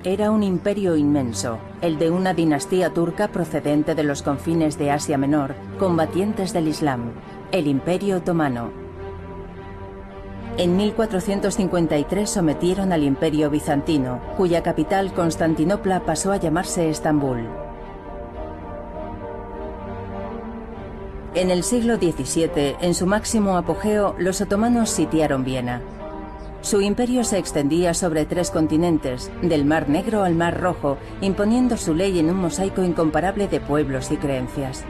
era un imperio inmenso, el de una dinastía turca procedente de los confines de Asia Menor, combatientes del Islam, el Imperio Otomano. En 1453 sometieron al Imperio Bizantino, cuya capital, Constantinopla, pasó a llamarse Estambul. En el siglo XVII, en su máximo apogeo, los otomanos sitiaron Viena. Su imperio se extendía sobre 3 continentes, del Mar Negro al Mar Rojo, imponiendo su ley en un mosaico incomparable de pueblos y creencias.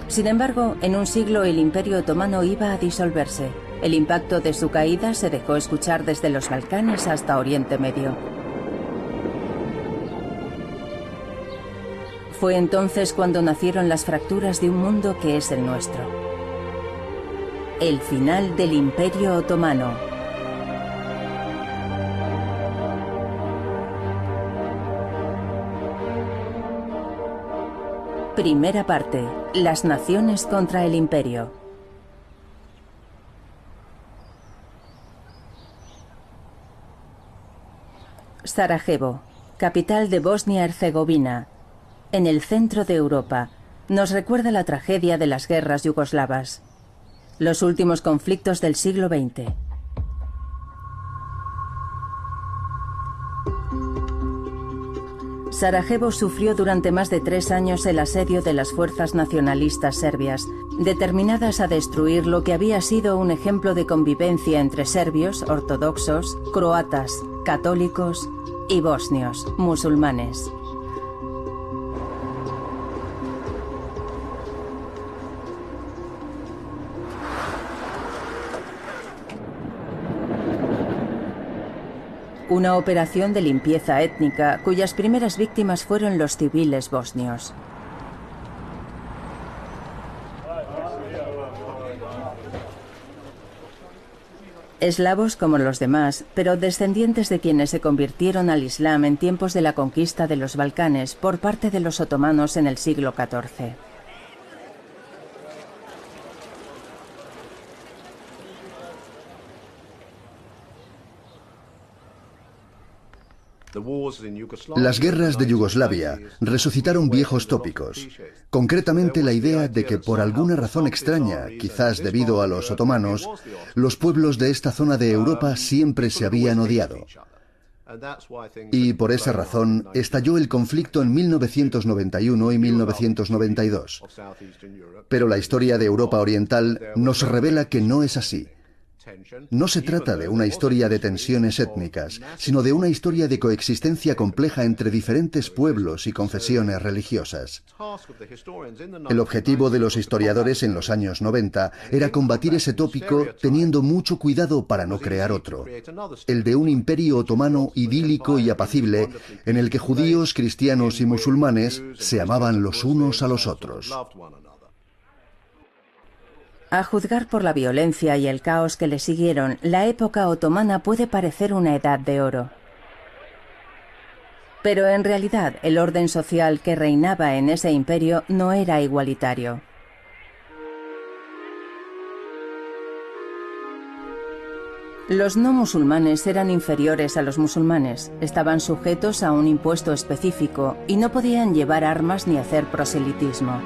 Sin embargo, en un siglo el Imperio Otomano iba a disolverse. El impacto de su caída se dejó escuchar desde los Balcanes hasta Oriente Medio. Fue entonces cuando nacieron las fracturas de un mundo que es el nuestro. El final del Imperio Otomano. Primera parte. Las naciones contra el imperio. Sarajevo, capital de Bosnia-Herzegovina, en el centro de Europa, nos recuerda la tragedia de las guerras yugoslavas, los últimos conflictos del siglo XX. Sarajevo sufrió durante más de 3 años el asedio de las fuerzas nacionalistas serbias, determinadas a destruir lo que había sido un ejemplo de convivencia entre serbios, ortodoxos, croatas, católicos y bosnios, musulmanes. Una operación de limpieza étnica cuyas primeras víctimas fueron los civiles bosnios. Eslavos como los demás, pero descendientes de quienes se convirtieron al Islam en tiempos de la conquista de los Balcanes por parte de los otomanos en el siglo XIV. Las guerras de Yugoslavia resucitaron viejos tópicos, concretamente la idea de que por alguna razón extraña, quizás debido a los otomanos, los pueblos de esta zona de Europa siempre se habían odiado. Y por esa razón estalló el conflicto en 1991 y 1992. Pero la historia de Europa Oriental nos revela que no es así. No se trata de una historia de tensiones étnicas, sino de una historia de coexistencia compleja entre diferentes pueblos y confesiones religiosas. El objetivo de los historiadores en los años 90 era combatir ese tópico teniendo mucho cuidado para no crear otro, el de un imperio otomano idílico y apacible en el que judíos, cristianos y musulmanes se amaban los unos a los otros. A juzgar por la violencia y el caos que le siguieron, la época otomana puede parecer una edad de oro. Pero en realidad el orden social que reinaba en ese imperio no era igualitario. Los no musulmanes eran inferiores a los musulmanes, estaban sujetos a un impuesto específico y no podían llevar armas ni hacer proselitismo.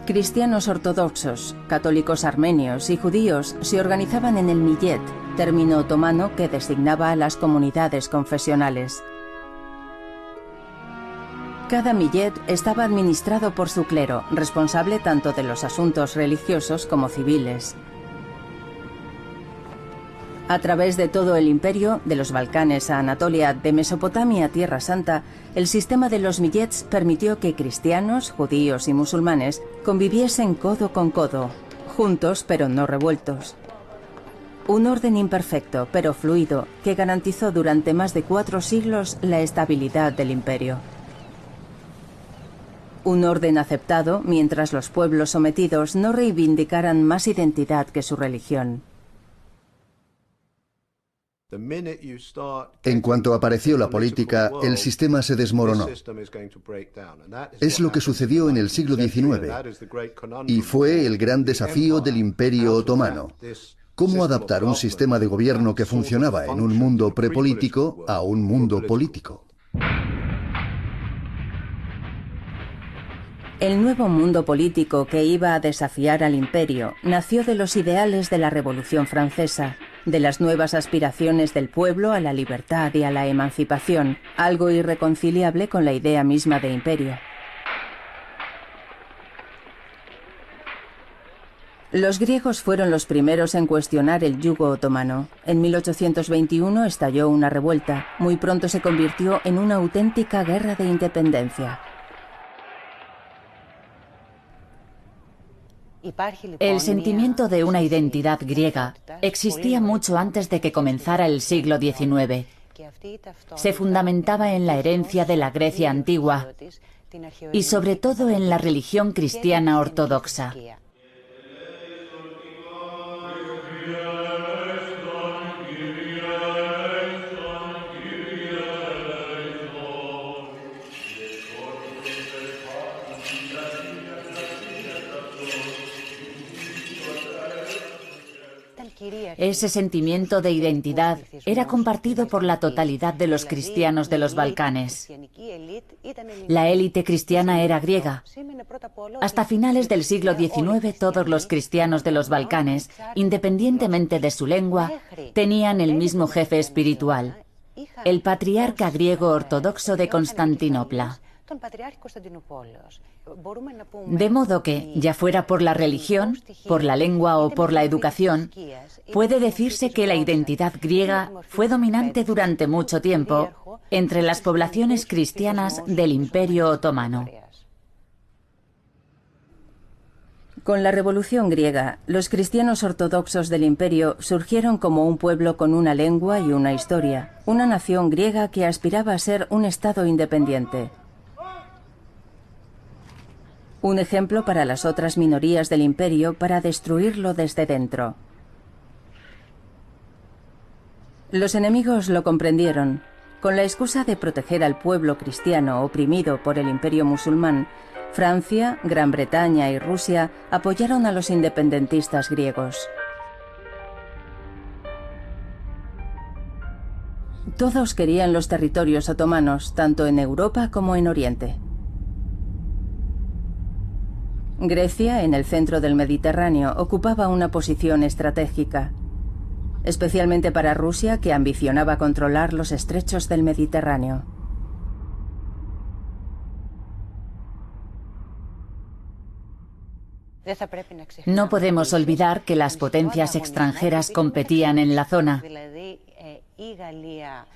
Cristianos ortodoxos, católicos armenios y judíos se organizaban en el millet, término otomano que designaba a las comunidades confesionales. Cada millet estaba administrado por su clero, responsable tanto de los asuntos religiosos como civiles. A través de todo el imperio, de los Balcanes a Anatolia, de Mesopotamia a Tierra Santa, el sistema de los millets permitió que cristianos, judíos y musulmanes conviviesen codo con codo, juntos pero no revueltos. Un orden imperfecto pero fluido que garantizó durante más de 4 siglos la estabilidad del imperio. Un orden aceptado mientras los pueblos sometidos no reivindicaran más identidad que su religión. En cuanto apareció la política, el sistema se desmoronó. Es lo que sucedió en el siglo XIX y fue el gran desafío del Imperio Otomano. cómo adaptar un sistema de gobierno que funcionaba en un mundo prepolítico a un mundo político. El nuevo mundo político que iba a desafiar al imperio nació de los ideales de la Revolución Francesa, de las nuevas aspiraciones del pueblo a la libertad y a la emancipación, algo irreconciliable con la idea misma de imperio. Los griegos fueron los primeros en cuestionar el yugo otomano. En 1821 estalló una revuelta. Muy pronto se convirtió en una auténtica guerra de independencia. El sentimiento de una identidad griega existía mucho antes de que comenzara el siglo XIX. Se fundamentaba en la herencia de la Grecia antigua y sobre todo en la religión cristiana ortodoxa. Ese sentimiento de identidad era compartido por la totalidad de los cristianos de los Balcanes. La élite cristiana era griega. Hasta finales del siglo XIX, todos los cristianos de los Balcanes, independientemente de su lengua, tenían el mismo jefe espiritual, el patriarca griego ortodoxo de Constantinopla. De modo que, ya fuera por la religión, por la lengua o por la educación, puede decirse que la identidad griega fue dominante durante mucho tiempo entre las poblaciones cristianas del Imperio Otomano. Con la Revolución griega, los cristianos ortodoxos del imperio surgieron como un pueblo con una lengua y una historia, una nación griega que aspiraba a ser un estado independiente. Un ejemplo para las otras minorías del imperio para destruirlo desde dentro. Los enemigos lo comprendieron. Con la excusa de proteger al pueblo cristiano oprimido por el imperio musulmán, Francia, Gran Bretaña y Rusia apoyaron a los independentistas griegos. Todos querían los territorios otomanos, tanto en Europa como en Oriente. Grecia, en el centro del Mediterráneo, ocupaba una posición estratégica, especialmente para Rusia, que ambicionaba controlar los estrechos del Mediterráneo. No podemos olvidar que las potencias extranjeras competían en la zona.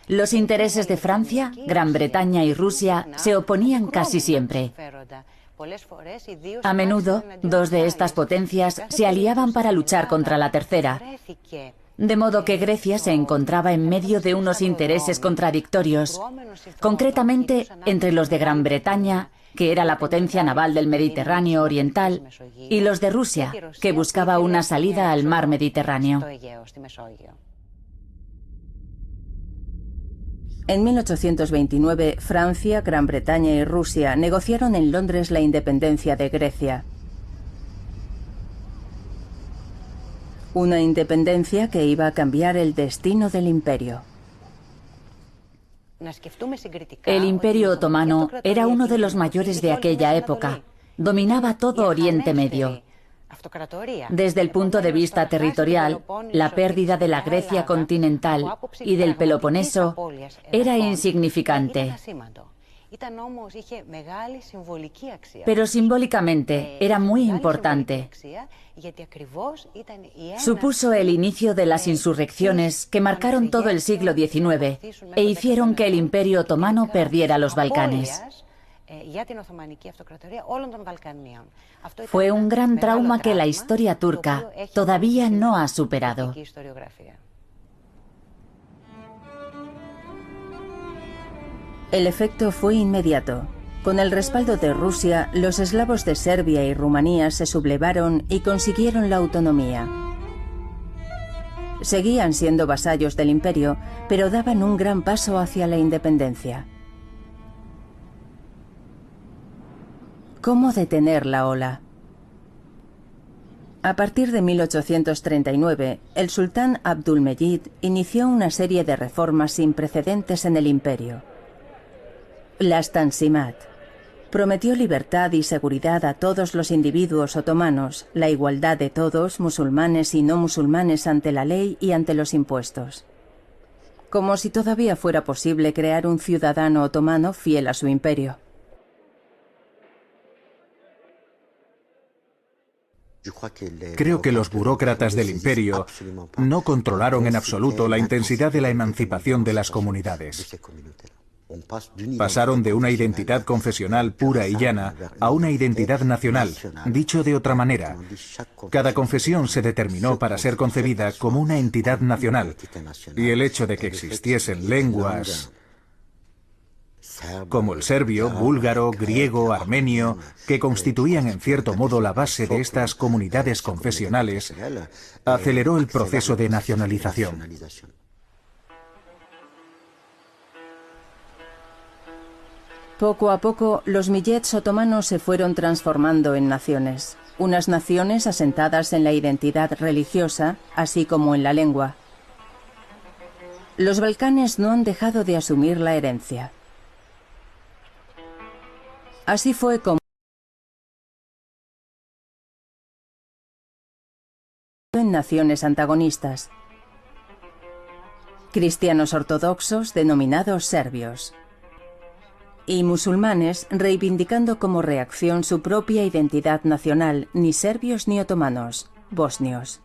Los intereses de Francia, Gran Bretaña y Rusia se oponían casi siempre. A menudo, dos de estas potencias se aliaban para luchar contra la tercera, de modo que Grecia se encontraba en medio de unos intereses contradictorios, concretamente entre los de Gran Bretaña, que era la potencia naval del Mediterráneo oriental, y los de Rusia, que buscaba una salida al mar Mediterráneo. En 1829, Francia, Gran Bretaña y Rusia negociaron en Londres la independencia de Grecia. Una independencia que iba a cambiar el destino del imperio. El Imperio Otomano era uno de los mayores de aquella época. Dominaba todo Oriente Medio. Desde el punto de vista territorial, la pérdida de la Grecia continental y del Peloponeso era insignificante. Pero simbólicamente era muy importante. Supuso el inicio de las insurrecciones que marcaron todo el siglo XIX e hicieron que el Imperio Otomano perdiera los Balcanes. Fue un gran trauma que la historia turca todavía no ha superado. El efecto fue inmediato. Con el respaldo de Rusia, los eslavos de Serbia y Rumanía se sublevaron y consiguieron la autonomía. Seguían siendo vasallos del imperio, pero daban un gran paso hacia la independencia. ¿Cómo detener la ola? A partir de 1839, el sultán Abdülmecid inició una serie de reformas sin precedentes en el imperio. Las Tanzimat. Prometió libertad y seguridad a todos los individuos otomanos, la igualdad de todos, musulmanes y no musulmanes, ante la ley y ante los impuestos. Como si todavía fuera posible crear un ciudadano otomano fiel a su imperio. Creo que los burócratas del imperio no controlaron en absoluto la intensidad de la emancipación de las comunidades. Pasaron de una identidad confesional pura y llana a una identidad nacional. Dicho de otra manera, cada confesión se determinó para ser concebida como una entidad nacional, y el hecho de que existiesen lenguas como el serbio, búlgaro, griego, armenio, que constituían en cierto modo la base de estas comunidades confesionales, aceleró el proceso de nacionalización. Poco a poco, los millets otomanos se fueron transformando en naciones. Unas naciones asentadas en la identidad religiosa, así como en la lengua. Los Balcanes no han dejado de asumir la herencia. Así fue como en naciones antagonistas. Cristianos ortodoxos denominados serbios. Y musulmanes reivindicando como reacción su propia identidad nacional, ni serbios ni otomanos, bosnios.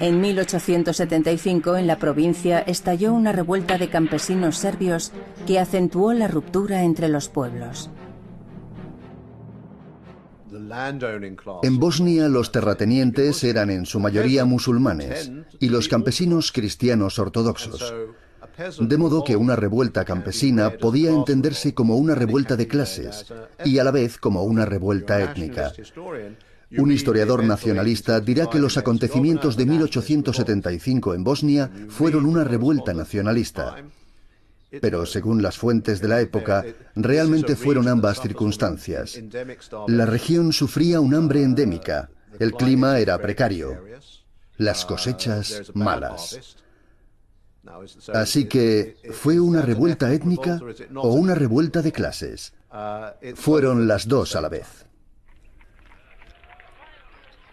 En 1875, en la provincia, estalló una revuelta de campesinos serbios que acentuó la ruptura entre los pueblos. En Bosnia, los terratenientes eran en su mayoría musulmanes y los campesinos cristianos ortodoxos. De modo que una revuelta campesina podía entenderse como una revuelta de clases y a la vez como una revuelta étnica. Un historiador nacionalista dirá que los acontecimientos de 1875 en Bosnia fueron una revuelta nacionalista. Pero según las fuentes de la época, realmente fueron ambas circunstancias. La región sufría un hambre endémica, el clima era precario, las cosechas malas. Así que, ¿fue una revuelta étnica o una revuelta de clases? Fueron las dos a la vez.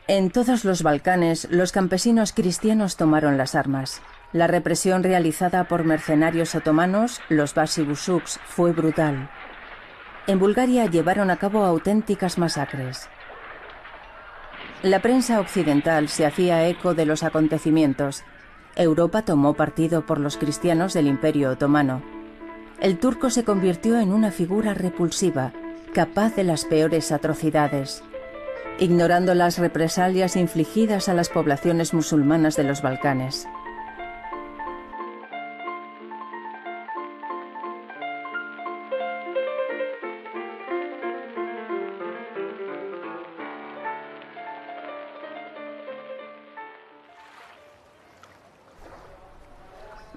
En todos los Balcanes, los campesinos cristianos tomaron las armas. La represión realizada por mercenarios otomanos, los Basibusuks, fue brutal. En Bulgaria llevaron a cabo auténticas masacres. La prensa occidental se hacía eco de los acontecimientos. Europa tomó partido por los cristianos del Imperio Otomano. El turco se convirtió en una figura repulsiva, capaz de las peores atrocidades, ignorando las represalias infligidas a las poblaciones musulmanas de los Balcanes.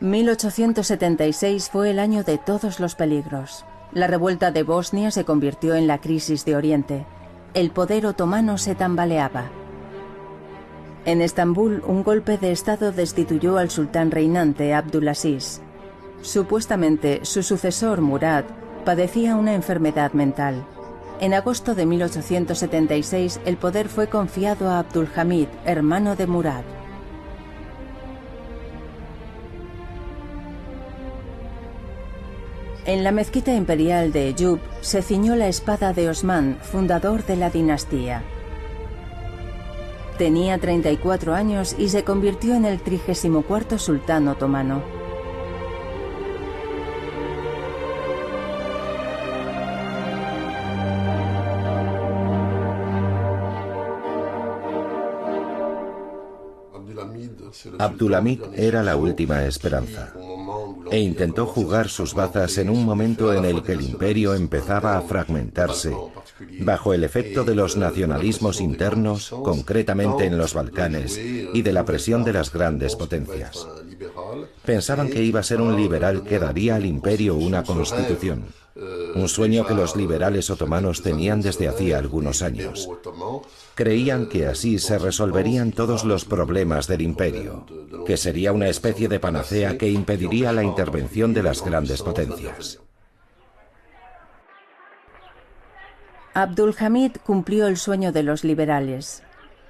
...1876 fue el año de todos los peligros. La revuelta de Bosnia se convirtió en la crisis de Oriente. El poder otomano se tambaleaba. En Estambul, un golpe de estado destituyó al sultán reinante Abdülaziz. Supuestamente, su sucesor, Murad, padecía una enfermedad mental. En agosto de 1876, el poder fue confiado a Abdülhamid, hermano de Murad. En la mezquita imperial de Eyüp se ciñó la espada de Osmán, fundador de la dinastía. Tenía 34 años y se convirtió en el 34º sultán otomano. Abdülhamid era la última esperanza e intentó jugar sus bazas en un momento en el que el imperio empezaba a fragmentarse bajo el efecto de los nacionalismos internos, concretamente en los Balcanes, y de la presión de las grandes potencias. Pensaban que iba a ser un liberal que daría al imperio una constitución. un sueño que los liberales otomanos tenían desde hacía algunos años. Creían que así se resolverían todos los problemas del imperio, que sería una especie de panacea que impediría la intervención de las grandes potencias. Abdulhamid cumplió el sueño de los liberales.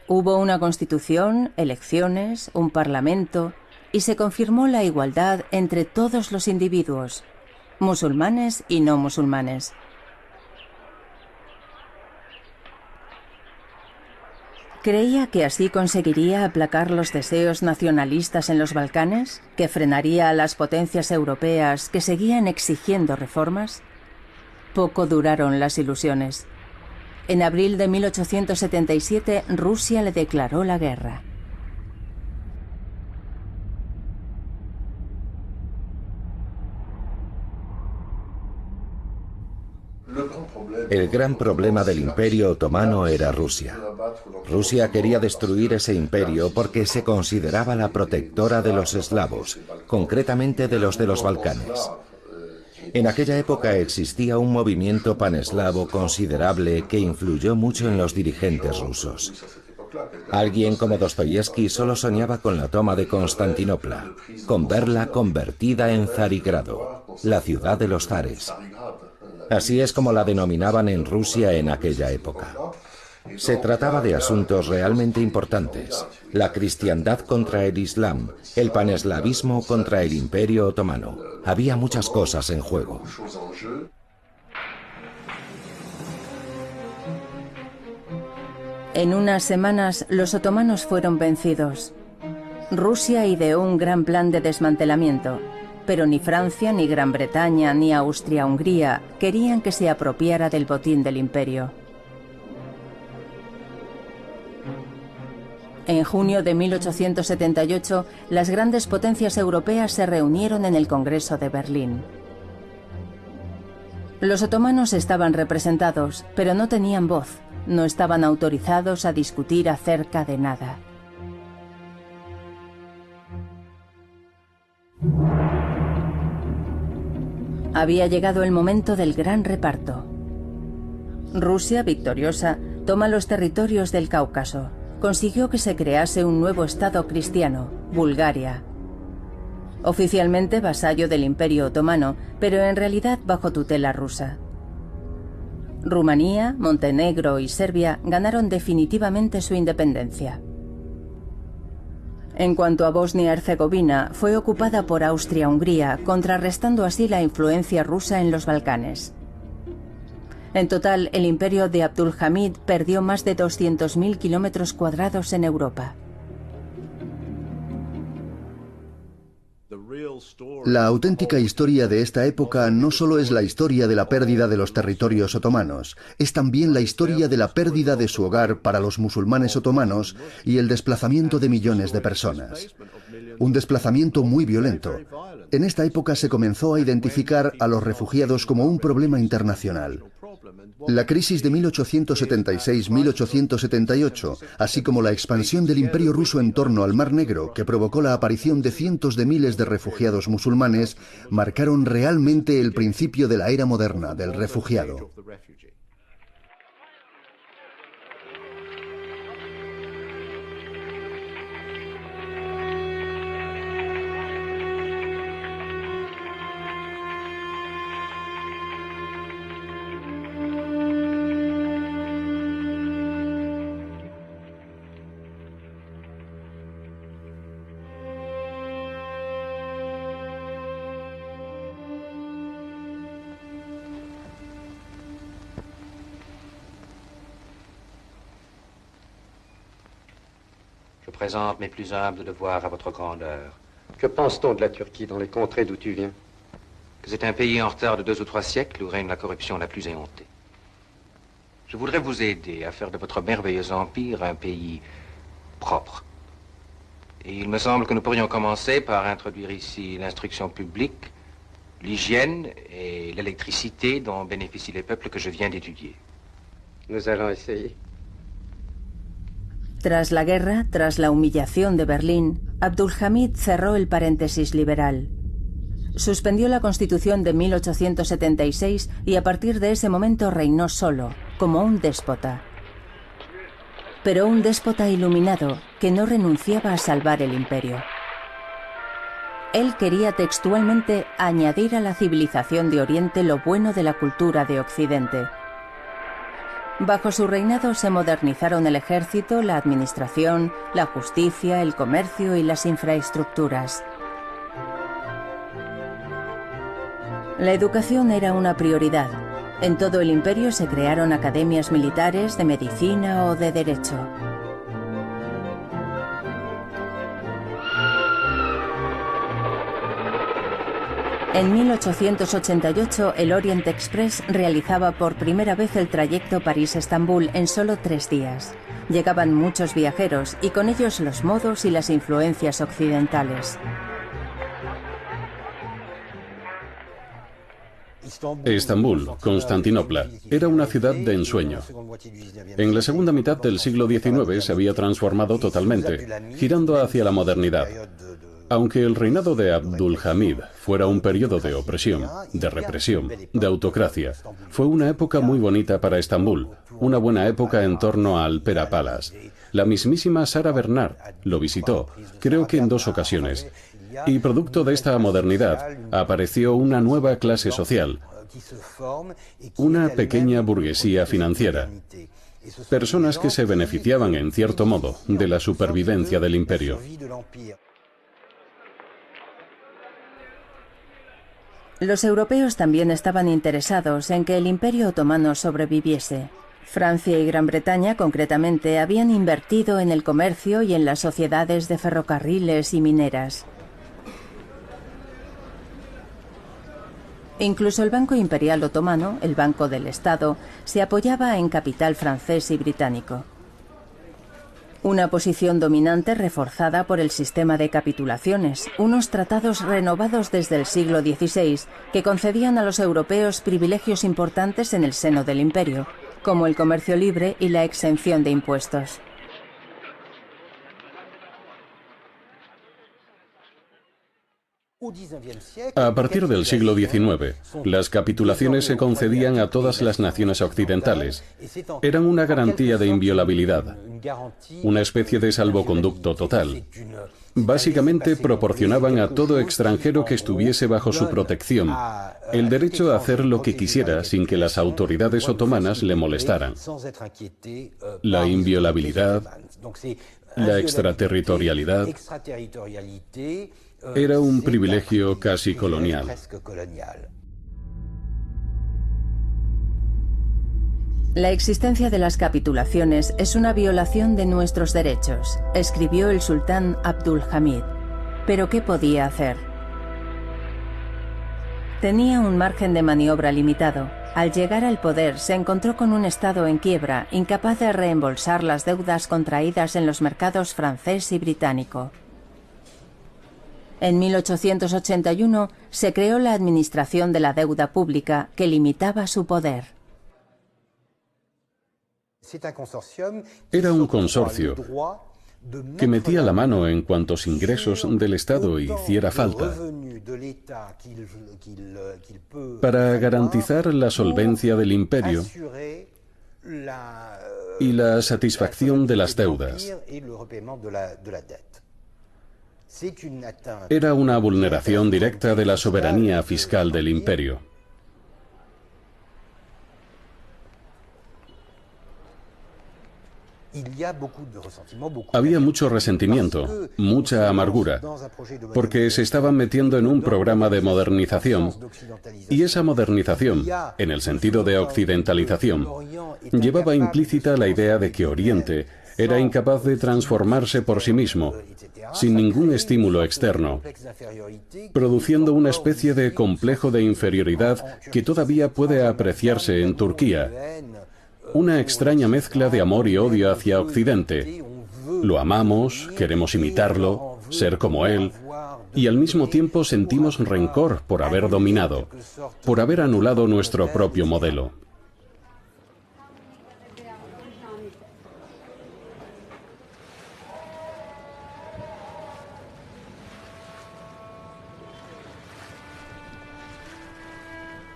Hubo una constitución, elecciones, un parlamento y se confirmó la igualdad entre todos los individuos, musulmanes y no musulmanes. ¿Creía que así conseguiría aplacar los deseos nacionalistas en los Balcanes? ¿Que frenaría a las potencias europeas que seguían exigiendo reformas? Poco duraron las ilusiones. En abril de 1877, Rusia le declaró la guerra. El gran problema del Imperio Otomano era Rusia. Rusia quería destruir ese imperio porque se consideraba la protectora de los eslavos, concretamente de los Balcanes. En aquella época existía un movimiento paneslavo considerable que influyó mucho en los dirigentes rusos. Alguien como Dostoyevski solo soñaba con la toma de Constantinopla, con verla convertida en Zarigrado, la ciudad de los zares. Así es como la denominaban en Rusia en aquella época. Se trataba de asuntos realmente importantes: la cristiandad contra el islam, el paneslavismo contra el Imperio Otomano. Había muchas cosas en juego. En unas semanas, los otomanos fueron vencidos. Rusia ideó un gran plan de desmantelamiento, pero ni Francia, ni Gran Bretaña, ni Austria-Hungría querían que se apropiara del botín del imperio. En junio de 1878, las grandes potencias europeas se reunieron en el Congreso de Berlín. Los otomanos estaban representados, pero no tenían voz, no estaban autorizados a discutir acerca de nada. Había llegado el momento del gran reparto. Rusia, victoriosa, toma los territorios del Cáucaso. Consiguió que se crease un nuevo estado cristiano, Bulgaria. Oficialmente vasallo del Imperio Otomano, pero en realidad bajo tutela rusa. Rumanía, Montenegro y Serbia ganaron definitivamente su independencia. En cuanto a Bosnia-Herzegovina, fue ocupada por Austria-Hungría, contrarrestando así la influencia rusa en los Balcanes. En total, el imperio de Abdulhamid perdió más de 200.000 kilómetros cuadrados en Europa. La auténtica historia de esta época no solo es la historia de la pérdida de los territorios otomanos, es también la historia de la pérdida de su hogar para los musulmanes otomanos y el desplazamiento de millones de personas. Un desplazamiento muy violento. En esta época se comenzó a identificar a los refugiados como un problema internacional. La crisis de 1876-1878, así como la expansión del Imperio ruso en torno al Mar Negro, que provocó la aparición de cientos de miles de refugiados musulmanes, marcaron realmente el principio de la era moderna del refugiado. Je présente mes plus humbles devoirs à votre grandeur. Que pense-t-on de la Turquie dans les contrées d'où tu viens? Que c'est un pays en retard de 2 ou 3 siècles où règne la corruption la plus éhontée. Je voudrais vous aider à faire de votre merveilleux empire un pays propre. Et il me semble que nous pourrions commencer par introduire ici l'instruction publique, l'hygiène et l'électricité dont bénéficient les peuples que je viens d'étudier. Nous allons essayer. Tras la guerra, tras la humillación de Berlín, Abdulhamid cerró el paréntesis liberal. suspendió la Constitución de 1876 y a partir de ese momento reinó solo, como un déspota. Pero un déspota iluminado que no renunciaba a salvar el imperio. Él quería textualmente añadir a la civilización de Oriente lo bueno de la cultura de Occidente. Bajo su reinado se modernizaron el ejército, la administración, la justicia, el comercio y las infraestructuras. La educación era una prioridad. En todo el imperio se crearon academias militares, de medicina o de derecho. En 1888, el Orient Express realizaba por primera vez el trayecto París-Estambul en solo 3 días. Llegaban muchos viajeros y con ellos los modos y las influencias occidentales. Estambul, Constantinopla, era una ciudad de ensueño. En la segunda mitad del siglo XIX se había transformado totalmente, girando hacia la modernidad. Aunque el reinado de Abdul-Hamid fuera un periodo de opresión, de represión, de autocracia, fue una época muy bonita para Estambul, una buena época en torno al Pera Palace. La mismísima Sarah Bernhardt lo visitó, creo que en 2 ocasiones, y producto de esta modernidad apareció una nueva clase social, una pequeña burguesía financiera, personas que se beneficiaban en cierto modo de la supervivencia del imperio. Los europeos también estaban interesados en que el Imperio Otomano sobreviviese. Francia y Gran Bretaña, concretamente, habían invertido en el comercio y en las sociedades de ferrocarriles y mineras. Incluso el Banco Imperial Otomano, el Banco del Estado, se apoyaba en capital francés y británico. Una posición dominante reforzada por el sistema de capitulaciones, unos tratados renovados desde el siglo XVI que concedían a los europeos privilegios importantes en el seno del imperio, como el comercio libre y la exención de impuestos. A partir del siglo XIX, las capitulaciones se concedían a todas las naciones occidentales. Eran una garantía de inviolabilidad, una especie de salvoconducto total. Básicamente proporcionaban a todo extranjero que estuviese bajo su protección el derecho a hacer lo que quisiera sin que las autoridades otomanas le molestaran. La inviolabilidad, la extraterritorialidad, era un privilegio casi colonial. La existencia de las capitulaciones es una violación de nuestros derechos, escribió el sultán Abdul-Hamid. ¿Pero qué podía hacer? Tenía un margen de maniobra limitado. Al llegar al poder se encontró con un Estado en quiebra, incapaz de reembolsar las deudas contraídas en los mercados francés y británico. En 1881 se creó la Administración de la Deuda Pública, que limitaba su poder. Era un consorcio que metía la mano en cuantos ingresos del Estado hiciera falta para garantizar la solvencia del imperio y la satisfacción de las deudas. Era una vulneración directa de la soberanía fiscal del imperio. Había mucho resentimiento, mucha amargura, porque se estaban metiendo en un programa de modernización, y esa modernización, en el sentido de occidentalización, llevaba implícita la idea de que Oriente era incapaz de transformarse por sí mismo, sin ningún estímulo externo, produciendo una especie de complejo de inferioridad que todavía puede apreciarse en Turquía, una extraña mezcla de amor y odio hacia Occidente. Lo amamos, queremos imitarlo, ser como él, y al mismo tiempo sentimos rencor por haber dominado, por haber anulado nuestro propio modelo.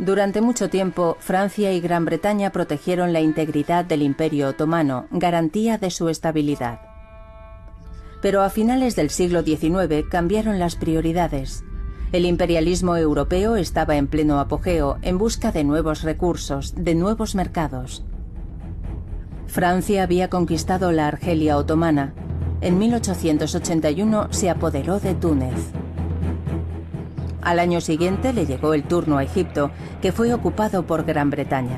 Durante mucho tiempo, Francia y Gran Bretaña protegieron la integridad del Imperio Otomano, garantía de su estabilidad. Pero a finales del siglo XIX cambiaron las prioridades. El imperialismo europeo estaba en pleno apogeo, en busca de nuevos recursos, de nuevos mercados. Francia había conquistado la Argelia otomana. En 1881 se apoderó de Túnez. Al año siguiente le llegó el turno a Egipto, que fue ocupado por Gran Bretaña.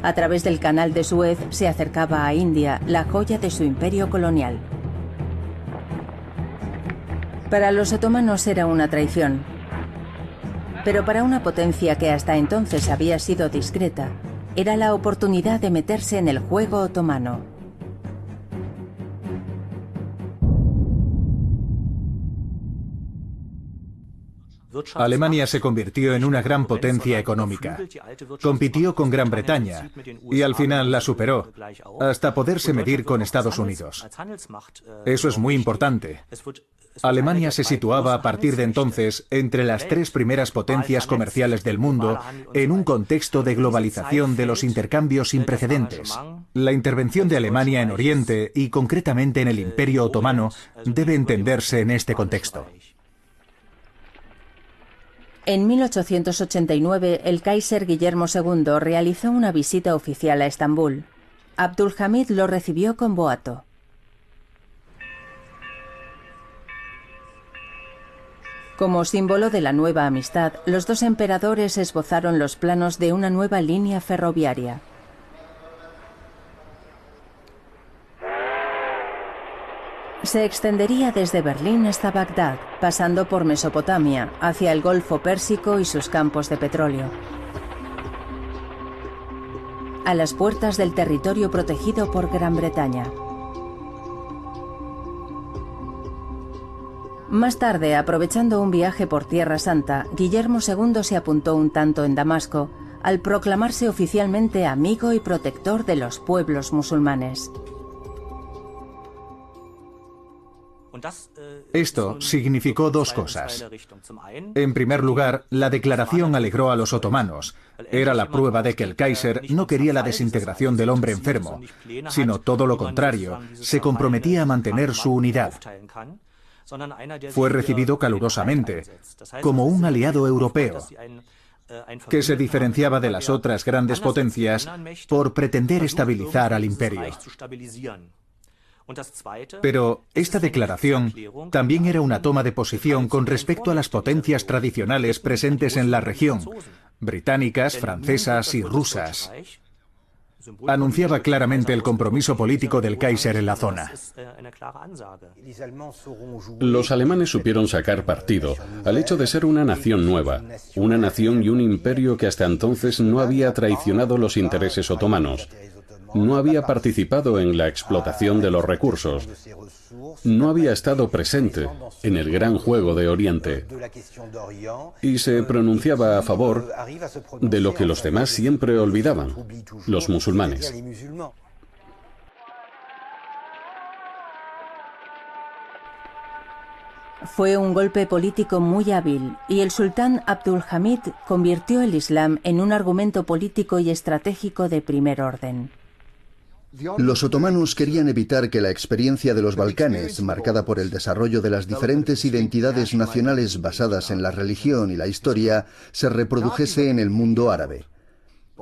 A través del Canal de Suez se acercaba a India, la joya de su imperio colonial. Para los otomanos era una traición. Pero para una potencia que hasta entonces había sido discreta, era la oportunidad de meterse en el juego otomano. Alemania se convirtió en una gran potencia económica. Compitió con Gran Bretaña y al final la superó, hasta poderse medir con Estados Unidos. Eso es muy importante. Alemania se situaba a partir de entonces entre las 3 primeras potencias comerciales del mundo en un contexto de globalización de los intercambios sin precedentes. La intervención de Alemania en Oriente y concretamente en el Imperio Otomano debe entenderse en este contexto. En 1889, el Kaiser Guillermo II realizó una visita oficial a Estambul. Abdulhamid lo recibió con boato. Como símbolo de la nueva amistad, los dos emperadores esbozaron los planos de una nueva línea ferroviaria. Se extendería desde Berlín hasta Bagdad, pasando por Mesopotamia, hacia el Golfo Pérsico y sus campos de petróleo. A las puertas del territorio protegido por Gran Bretaña. Más tarde, aprovechando un viaje por Tierra Santa, Guillermo II se apuntó un tanto en Damasco, al proclamarse oficialmente amigo y protector de los pueblos musulmanes. Esto significó 2 cosas. En primer lugar, la declaración alegró a los otomanos. Era la prueba de que el Kaiser no quería la desintegración del hombre enfermo, sino todo lo contrario, se comprometía a mantener su unidad. Fue recibido calurosamente, como un aliado europeo, que se diferenciaba de las otras grandes potencias por pretender estabilizar al imperio. Pero esta declaración también era una toma de posición con respecto a las potencias tradicionales presentes en la región, británicas, francesas y rusas. Anunciaba claramente el compromiso político del Kaiser en la zona. Los alemanes supieron sacar partido al hecho de ser una nación nueva, una nación y un imperio que hasta entonces no había traicionado los intereses otomanos. No había participado en la explotación de los recursos. No había estado presente en el gran juego de Oriente. Y se pronunciaba a favor de lo que los demás siempre olvidaban, los musulmanes. Fue un golpe político muy hábil y el sultán Abdulhamid convirtió el Islam en un argumento político y estratégico de primer orden. Los otomanos querían evitar que la experiencia de los Balcanes, marcada por el desarrollo de las diferentes identidades nacionales basadas en la religión y la historia, se reprodujese en el mundo árabe.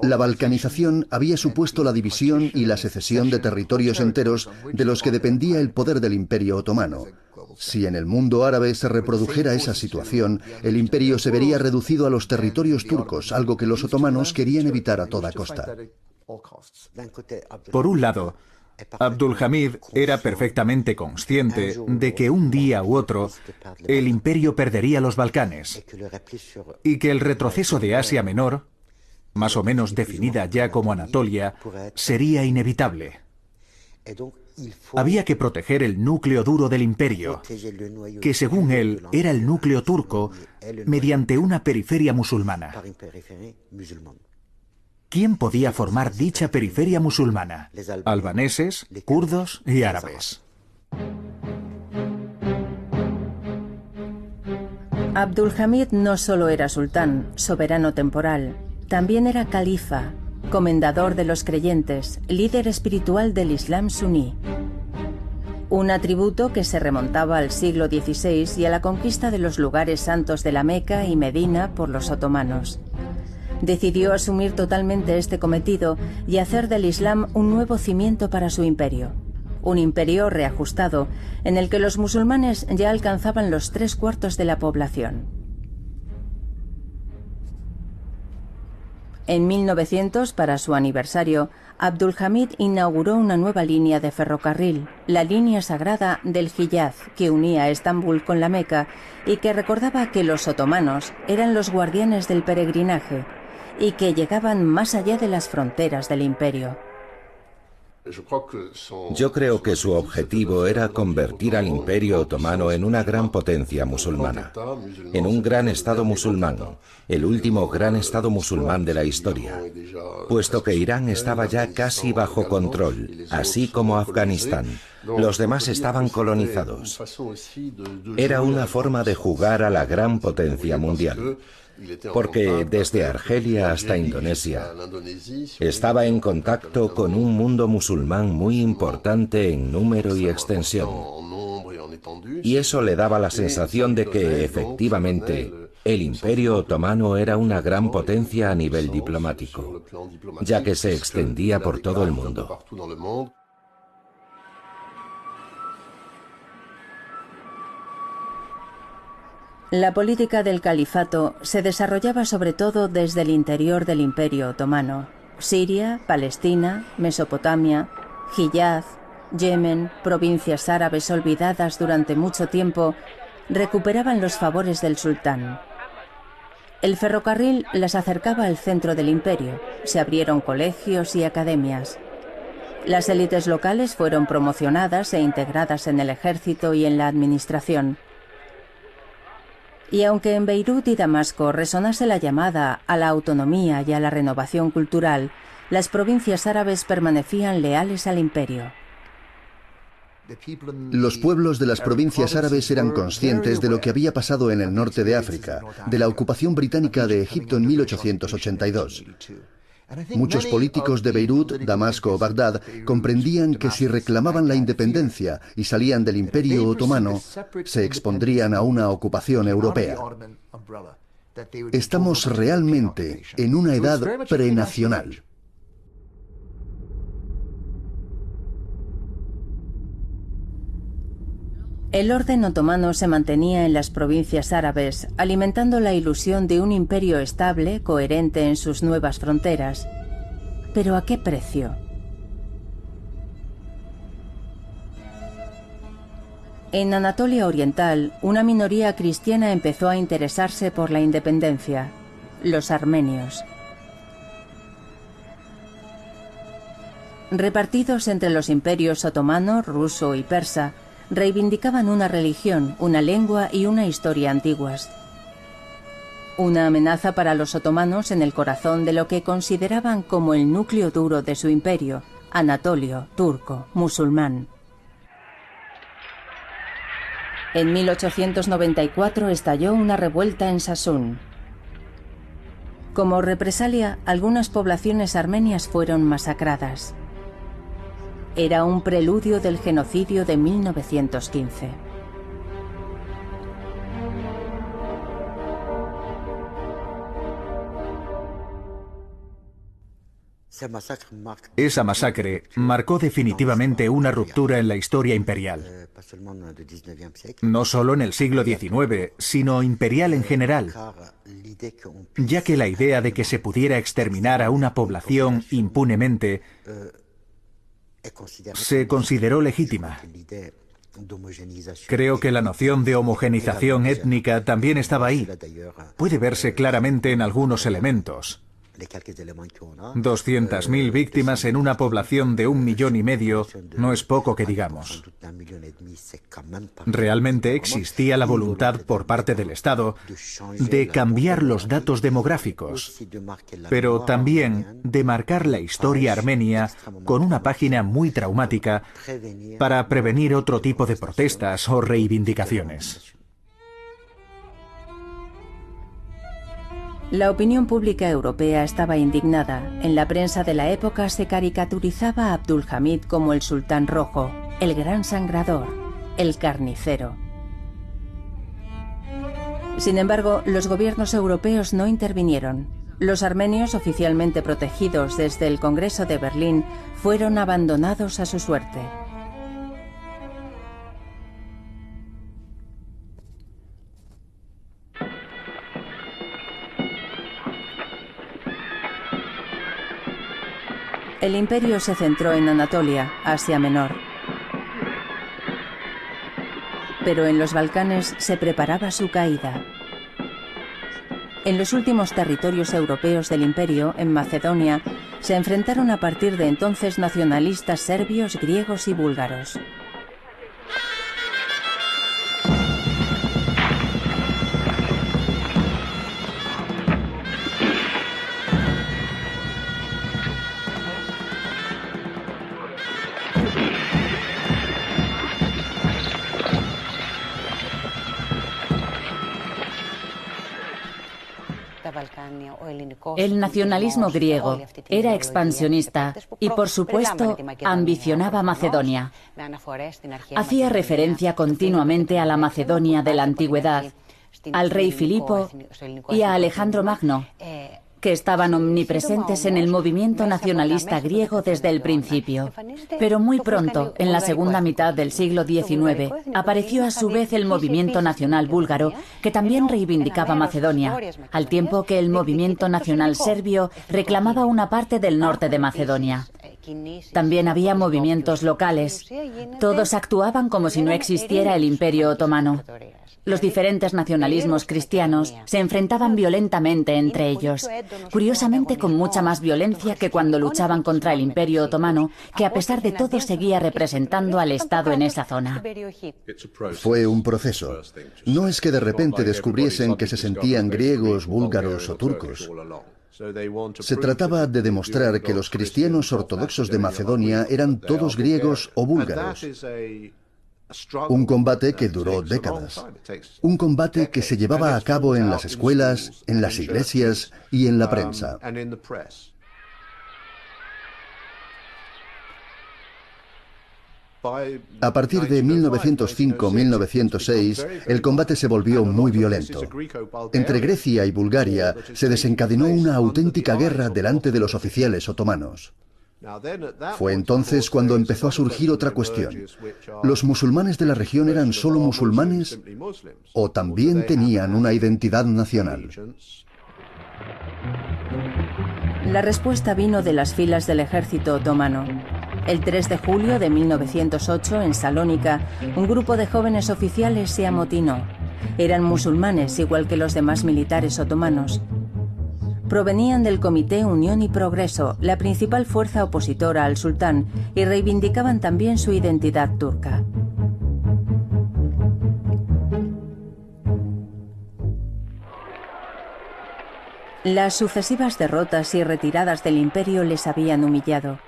La balcanización había supuesto la división y la secesión de territorios enteros de los que dependía el poder del Imperio Otomano. Si en el mundo árabe se reprodujera esa situación, el imperio se vería reducido a los territorios turcos, algo que los otomanos querían evitar a toda costa. Por un lado, Abdulhamid era perfectamente consciente de que un día u otro el imperio perdería los Balcanes y que el retroceso de Asia Menor, más o menos definida ya como Anatolia, sería inevitable. Había que proteger el núcleo duro del imperio, que según él era el núcleo turco, mediante una periferia musulmana. ¿Quién podía formar dicha periferia musulmana? Albaneses, kurdos y árabes. Abdulhamid no solo era sultán, soberano temporal, también era califa, comendador de los creyentes, líder espiritual del Islam suní. Un atributo que se remontaba al siglo XVI y a la conquista de los lugares santos de la Meca y Medina por los otomanos. Decidió asumir totalmente este cometido y hacer del Islam un nuevo cimiento para su imperio. Un imperio reajustado, en el que los musulmanes ya alcanzaban los 3/4 de la población. En 1900, para su aniversario, Abdulhamid inauguró una nueva línea de ferrocarril, la línea sagrada del Hiyaz, que unía Estambul con la Meca y que recordaba que los otomanos eran los guardianes del peregrinaje y que llegaban más allá de las fronteras del imperio. Yo creo que su objetivo era convertir al Imperio Otomano en una gran potencia musulmana, en un gran estado musulmán, el último gran estado musulmán de la historia, puesto que Irán estaba ya casi bajo control, así como Afganistán. Los demás estaban colonizados. Era una forma de jugar a la gran potencia mundial, porque desde Argelia hasta Indonesia estaba en contacto con un mundo musulmán muy importante en número y extensión. Y eso le daba la sensación de que, efectivamente, el Imperio Otomano era una gran potencia a nivel diplomático, ya que se extendía por todo el mundo. La política del califato se desarrollaba sobre todo desde el interior del Imperio Otomano. Siria, Palestina, Mesopotamia, Hiyaz, Yemen, provincias árabes olvidadas durante mucho tiempo, recuperaban los favores del sultán. El ferrocarril las acercaba al centro del imperio. Se abrieron colegios y academias. Las élites locales fueron promocionadas e integradas en el ejército y en la administración. Y aunque en Beirut y Damasco resonase la llamada a la autonomía y a la renovación cultural, las provincias árabes permanecían leales al imperio. Los pueblos de las provincias árabes eran conscientes de lo que había pasado en el norte de África, de la ocupación británica de Egipto en 1882. Muchos políticos de Beirut, Damasco o Bagdad comprendían que si reclamaban la independencia y salían del Imperio Otomano, se expondrían a una ocupación europea. Estamos realmente en una edad prenacional. El orden otomano se mantenía en las provincias árabes, alimentando la ilusión de un imperio estable, coherente en sus nuevas fronteras. ¿Pero a qué precio? En Anatolia Oriental, una minoría cristiana empezó a interesarse por la independencia: los armenios. Repartidos entre los imperios otomano, ruso y persa, reivindicaban una religión, una lengua y una historia antiguas. Una amenaza para los otomanos en el corazón de lo que consideraban como el núcleo duro de su imperio, anatolio, turco, musulmán. En 1894 estalló una revuelta en Sasún. Como represalia, algunas poblaciones armenias fueron masacradas. Era un preludio del genocidio de 1915. Esa masacre marcó definitivamente una ruptura en la historia imperial. No solo en el siglo XIX, sino imperial en general, ya que la idea de que se pudiera exterminar a una población impunemente se consideró legítima. Creo que la noción de homogenización étnica también estaba ahí. Puede verse claramente en algunos elementos. 200.000 víctimas en una población de 1,5 millones no es poco que digamos. Realmente existía la voluntad por parte del Estado de cambiar los datos demográficos, pero también de marcar la historia armenia con una página muy traumática para prevenir otro tipo de protestas o reivindicaciones. La opinión pública europea estaba indignada. En la prensa de la época se caricaturizaba a Abdulhamid como el sultán rojo, el gran sangrador, el carnicero. Sin embargo, los gobiernos europeos no intervinieron. Los armenios, oficialmente protegidos desde el Congreso de Berlín, fueron abandonados a su suerte. El imperio se centró en Anatolia, Asia Menor. Pero en los Balcanes se preparaba su caída. En los últimos territorios europeos del imperio, en Macedonia, se enfrentaron a partir de entonces nacionalistas serbios, griegos y búlgaros. El nacionalismo griego era expansionista y, por supuesto, ambicionaba Macedonia. Hacía referencia continuamente a la Macedonia de la antigüedad, al rey Filipo y a Alejandro Magno, que estaban omnipresentes en el movimiento nacionalista griego desde el principio. Pero muy pronto, en la segunda mitad del siglo XIX, apareció a su vez el movimiento nacional búlgaro, que también reivindicaba Macedonia, al tiempo que el movimiento nacional serbio reclamaba una parte del norte de Macedonia. También había movimientos locales. Todos actuaban como si no existiera el Imperio Otomano. Los diferentes nacionalismos cristianos se enfrentaban violentamente entre ellos, curiosamente con mucha más violencia que cuando luchaban contra el Imperio Otomano, que a pesar de todo seguía representando al Estado en esa zona. Fue un proceso. No es que de repente descubriesen que se sentían griegos, búlgaros o turcos. Se trataba de demostrar que los cristianos ortodoxos de Macedonia eran todos griegos o búlgaros. Un combate que duró décadas. Un combate que se llevaba a cabo en las escuelas, en las iglesias y en la prensa. A partir de 1905-1906, el combate se volvió muy violento. Entre Grecia y Bulgaria se desencadenó una auténtica guerra delante de los oficiales otomanos. Fue entonces cuando empezó a surgir otra cuestión. ¿Los musulmanes de la región eran solo musulmanes o también tenían una identidad nacional? La respuesta vino de las filas del ejército otomano. El 3 de julio de 1908, en Salónica, un grupo de jóvenes oficiales se amotinó. Eran musulmanes, igual que los demás militares otomanos. Provenían del Comité Unión y Progreso, la principal fuerza opositora al sultán, y reivindicaban también su identidad turca. Las sucesivas derrotas y retiradas del imperio les habían humillado.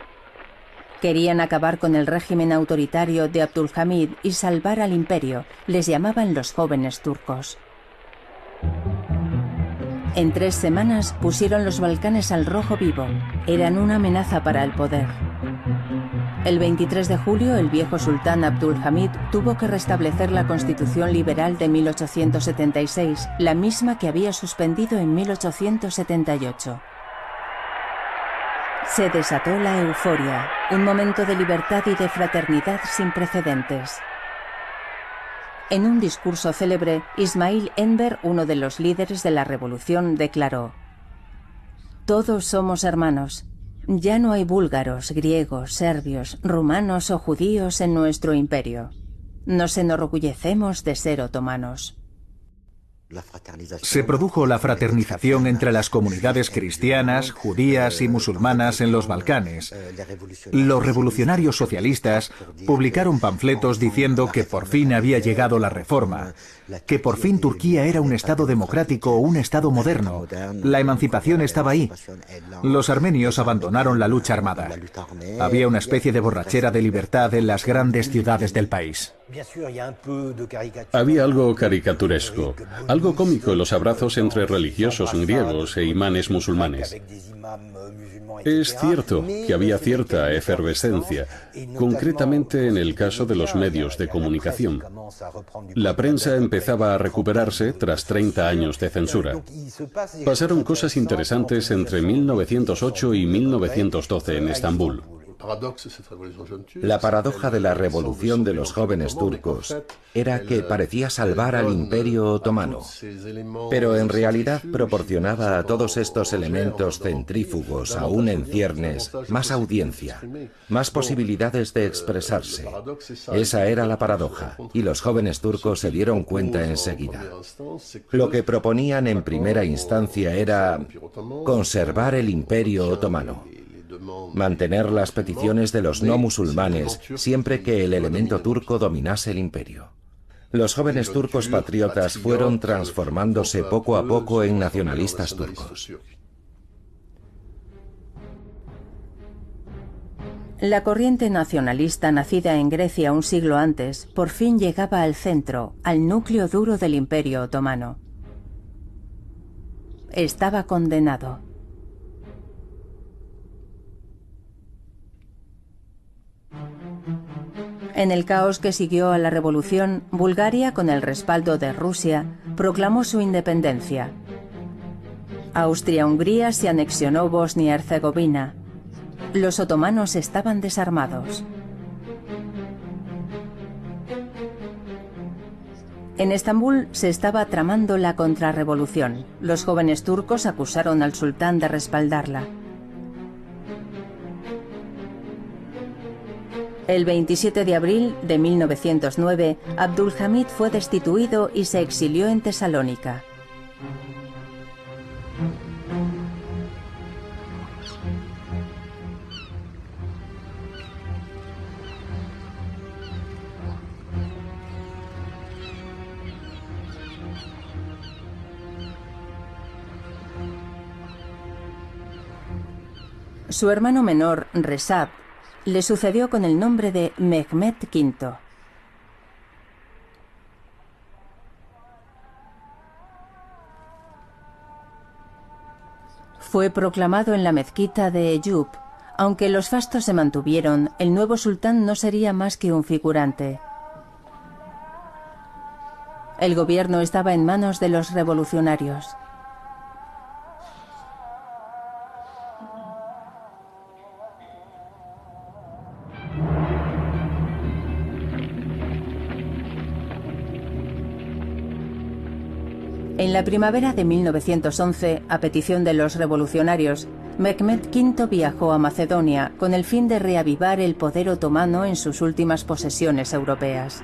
Querían acabar con el régimen autoritario de Abdulhamid y salvar al imperio. Les llamaban los jóvenes turcos. En 3 semanas pusieron los Balcanes al rojo vivo. Eran una amenaza para el poder. El 23 de julio, el viejo sultán Abdulhamid tuvo que restablecer la constitución liberal de 1876, la misma que había suspendido en 1878. Se desató la euforia, un momento de libertad y de fraternidad sin precedentes. En un discurso célebre, Ismail Enver, uno de los líderes de la revolución, declaró: «Todos somos hermanos. Ya no hay búlgaros, griegos, serbios, rumanos o judíos en nuestro imperio. Nos enorgullecemos de ser otomanos». Se produjo la fraternización entre las comunidades cristianas, judías y musulmanas en los Balcanes. Los revolucionarios socialistas publicaron panfletos diciendo que por fin había llegado la reforma, que por fin Turquía era un Estado democrático o un Estado moderno. La emancipación estaba ahí. Los armenios abandonaron la lucha armada. Había una especie de borrachera de libertad en las grandes ciudades del país. Había algo caricaturesco, algo cómico en los abrazos entre religiosos griegos e imanes musulmanes. Es cierto que había cierta efervescencia, concretamente en el caso de los medios de comunicación. La prensa empezaba a recuperarse tras 30 años de censura. Pasaron cosas interesantes entre 1908 y 1912 en Estambul. La paradoja de la revolución de los jóvenes turcos era que parecía salvar al Imperio Otomano, pero en realidad proporcionaba a todos estos elementos centrífugos, aún en ciernes, más audiencia, más posibilidades de expresarse. Esa era la paradoja, y los jóvenes turcos se dieron cuenta enseguida. Lo que proponían en primera instancia era conservar el Imperio Otomano, mantener las peticiones de los no musulmanes siempre que el elemento turco dominase el imperio. Los jóvenes turcos patriotas fueron transformándose poco a poco en nacionalistas turcos. La corriente nacionalista nacida en Grecia un siglo antes por fin llegaba al centro, al núcleo duro del Imperio Otomano. Estaba condenado. En el caos que siguió a la revolución, Bulgaria, con el respaldo de Rusia, proclamó su independencia. Austria-Hungría se anexionó Bosnia-Herzegovina. Los otomanos estaban desarmados. En Estambul se estaba tramando la contrarrevolución. Los jóvenes turcos acusaron al sultán de respaldarla. El 27 de abril de 1909, Abdülhamid fue destituido y se exilió en Tesalónica. Su hermano menor, Rezab, le sucedió con el nombre de Mehmed V. Fue proclamado en la mezquita de Eyüp. Aunque los fastos se mantuvieron, el nuevo sultán no sería más que un figurante. El gobierno estaba en manos de los revolucionarios. En la primavera de 1911, a petición de los revolucionarios, Mehmed V viajó a Macedonia con el fin de reavivar el poder otomano en sus últimas posesiones europeas.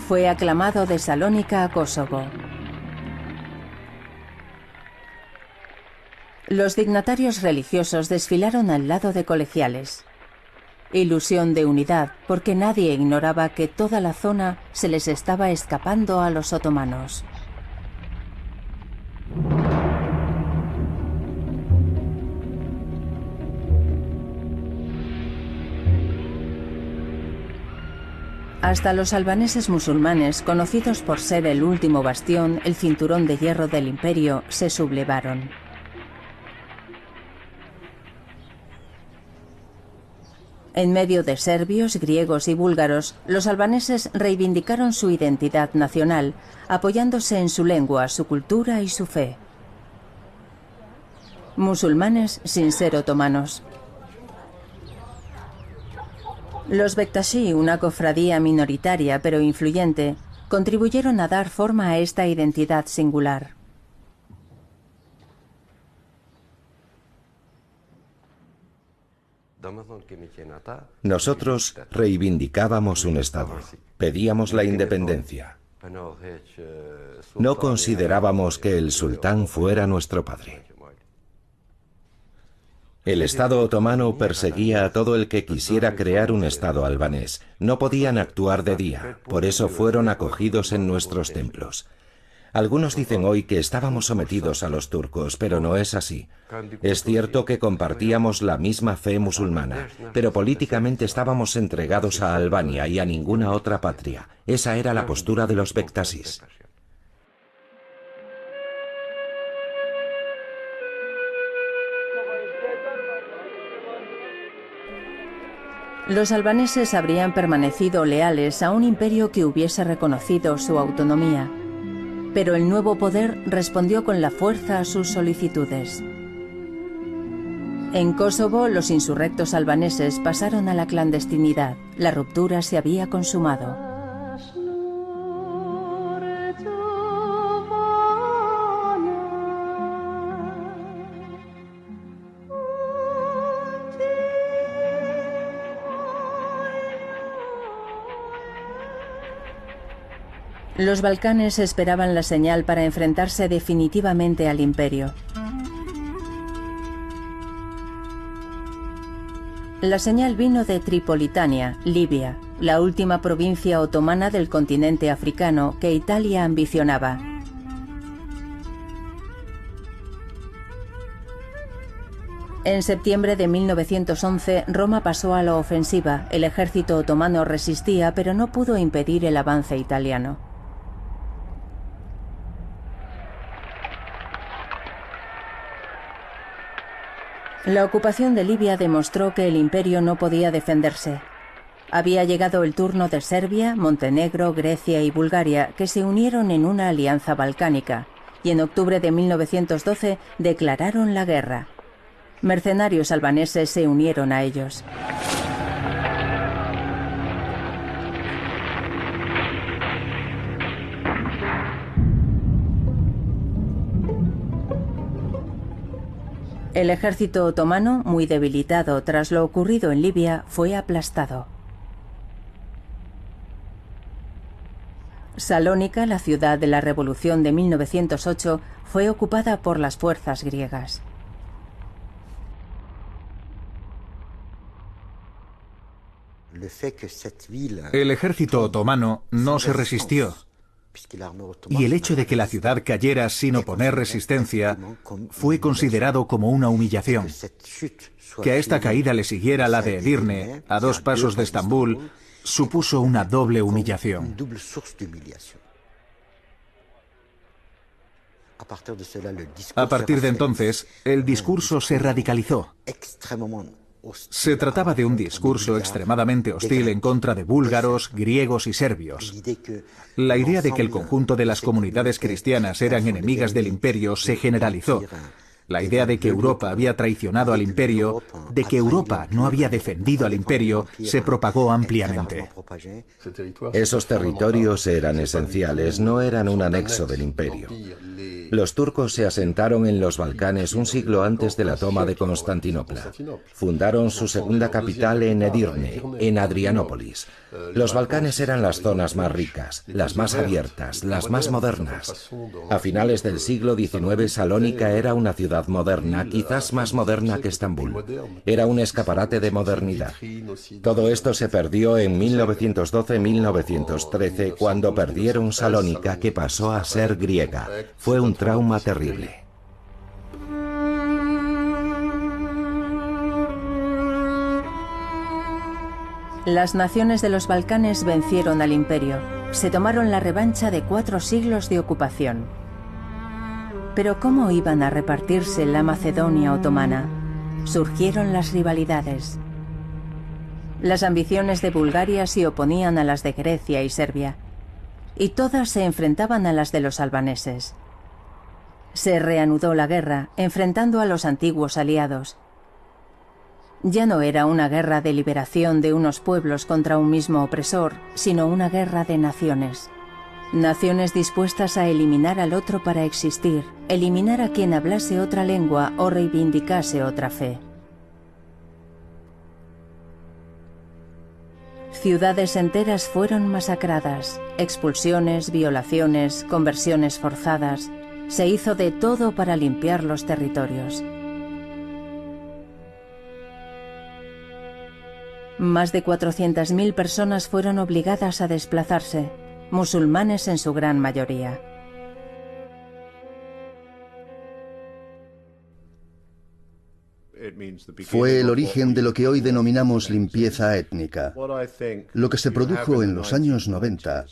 Fue aclamado de Salónica a Kosovo. Los dignatarios religiosos desfilaron al lado de colegiales. Ilusión de unidad, porque nadie ignoraba que toda la zona se les estaba escapando a los otomanos. Hasta los albaneses musulmanes, conocidos por ser el último bastión, el cinturón de hierro del imperio, se sublevaron. En medio de serbios, griegos y búlgaros, los albaneses reivindicaron su identidad nacional, apoyándose en su lengua, su cultura y su fe. Musulmanes sin ser otomanos. Los Bektashi, una cofradía minoritaria pero influyente, contribuyeron a dar forma a esta identidad singular. Nosotros reivindicábamos un Estado, pedíamos la independencia. No considerábamos que el sultán fuera nuestro padre. El Estado otomano perseguía a todo el que quisiera crear un Estado albanés. No podían actuar de día, por eso fueron acogidos en nuestros templos. Algunos dicen hoy que estábamos sometidos a los turcos, pero no es así. Es cierto que compartíamos la misma fe musulmana, pero políticamente estábamos entregados a Albania y a ninguna otra patria. Esa era la postura de los Bektaşis. Los albaneses habrían permanecido leales a un imperio que hubiese reconocido su autonomía, pero el nuevo poder respondió con la fuerza a sus solicitudes. En Kosovo, los insurrectos albaneses pasaron a la clandestinidad. La ruptura se había consumado. Los Balcanes esperaban la señal para enfrentarse definitivamente al imperio. La señal vino de Tripolitania, Libia, la última provincia otomana del continente africano que Italia ambicionaba. En septiembre de 1911, Roma pasó a la ofensiva. El ejército otomano resistía, pero no pudo impedir el avance italiano. La ocupación de Libia demostró que el imperio no podía defenderse. Había llegado el turno de Serbia, Montenegro, Grecia y Bulgaria, que se unieron en una alianza balcánica, y en octubre de 1912 declararon la guerra. Mercenarios albaneses se unieron a ellos. El ejército otomano, muy debilitado tras lo ocurrido en Libia, fue aplastado. Salónica, la ciudad de la Revolución de 1908, fue ocupada por las fuerzas griegas. El ejército otomano no se resistió, y el hecho de que la ciudad cayera sin oponer resistencia fue considerado como una humillación. Que a esta caída le siguiera la de Edirne, a 2 pasos de Estambul, supuso una doble humillación. A partir de entonces, el discurso se radicalizó. Se trataba de un discurso extremadamente hostil en contra de búlgaros, griegos y serbios. La idea de que el conjunto de las comunidades cristianas eran enemigas del imperio se generalizó. La idea de que Europa había traicionado al imperio, de que Europa no había defendido al imperio, se propagó ampliamente. Esos territorios eran esenciales, no eran un anexo del imperio. Los turcos se asentaron en los Balcanes un siglo antes de la toma de Constantinopla. Fundaron su segunda capital en Edirne, en Adrianópolis. Los Balcanes eran las zonas más ricas, las más abiertas, las más modernas. A finales del siglo XIX, Salónica era una ciudad moderna, quizás más moderna que Estambul. Era un escaparate de modernidad. Todo esto se perdió en 1912-1913, cuando perdieron Salónica, que pasó a ser griega. Fue un trauma terrible. Las naciones de los Balcanes vencieron al imperio. Se tomaron la revancha de 4 siglos de ocupación. Pero ¿cómo iban a repartirse la Macedonia otomana? Surgieron las rivalidades. Las ambiciones de Bulgaria se oponían a las de Grecia y Serbia, y todas se enfrentaban a las de los albaneses. Se reanudó la guerra, enfrentando a los antiguos aliados. Ya no era una guerra de liberación de unos pueblos contra un mismo opresor, sino una guerra de naciones. Naciones dispuestas a eliminar al otro para existir, eliminar a quien hablase otra lengua o reivindicase otra fe. Ciudades enteras fueron masacradas, expulsiones, violaciones, conversiones forzadas. Se hizo de todo para limpiar los territorios. Más de 400.000 personas fueron obligadas a desplazarse, musulmanes en su gran mayoría. Fue el origen de lo que hoy denominamos limpieza étnica. Lo que se produjo en los años 90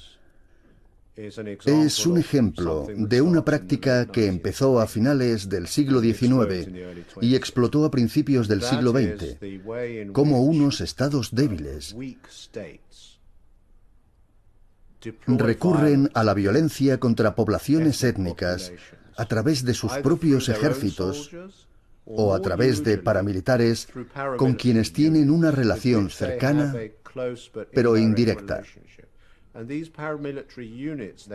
es un ejemplo de una práctica que empezó a finales del siglo XIX y explotó a principios del siglo XX, como unos estados débiles recurren a la violencia contra poblaciones étnicas a través de sus propios ejércitos o a través de paramilitares con quienes tienen una relación cercana pero indirecta.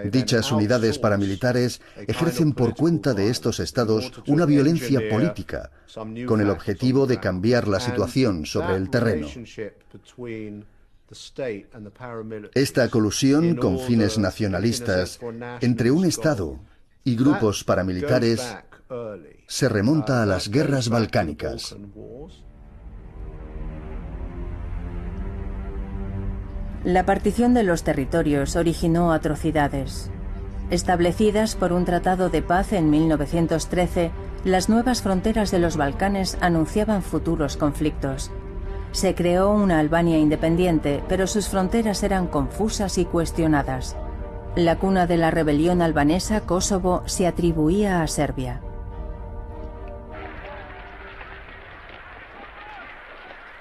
Dichas unidades paramilitares ejercen por cuenta de estos estados una violencia política con el objetivo de cambiar la situación sobre el terreno. Esta colusión con fines nacionalistas entre un Estado y grupos paramilitares se remonta a las guerras balcánicas. La partición de los territorios originó atrocidades. Establecidas por un tratado de paz en 1913, las nuevas fronteras de los Balcanes anunciaban futuros conflictos. Se creó una Albania independiente, pero sus fronteras eran confusas y cuestionadas. La cuna de la rebelión albanesa, Kosovo, se atribuía a Serbia.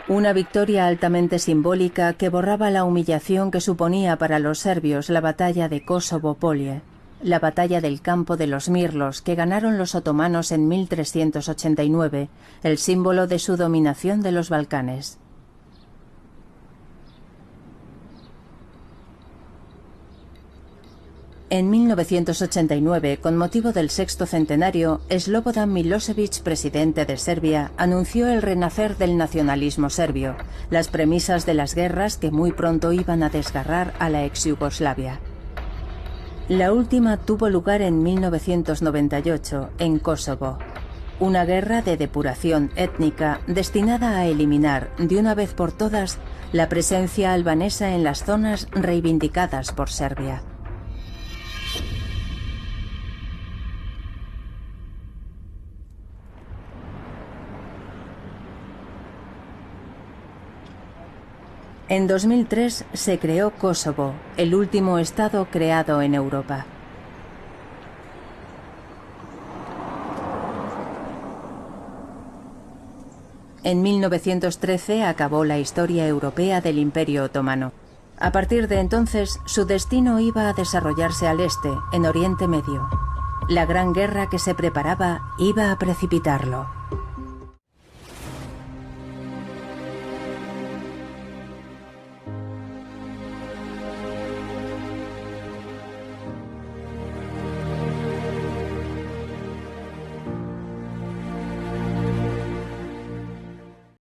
Una victoria altamente simbólica que borraba la humillación que suponía para los serbios la batalla de Kosovo-Polje, la batalla del campo de los Mirlos que ganaron los otomanos en 1389, el símbolo de su dominación de los Balcanes. En 1989, con motivo del sexto centenario, Slobodan Milošević, presidente de Serbia, anunció el renacer del nacionalismo serbio, las premisas de las guerras que muy pronto iban a desgarrar a la ex Yugoslavia. La última tuvo lugar en 1998, en Kosovo. Una guerra de depuración étnica destinada a eliminar, de una vez por todas, la presencia albanesa en las zonas reivindicadas por Serbia. En 2003 se creó Kosovo, el último estado creado en Europa. En 1913 acabó la historia europea del Imperio Otomano. A partir de entonces, su destino iba a desarrollarse al este, en Oriente Medio. La gran guerra que se preparaba iba a precipitarlo.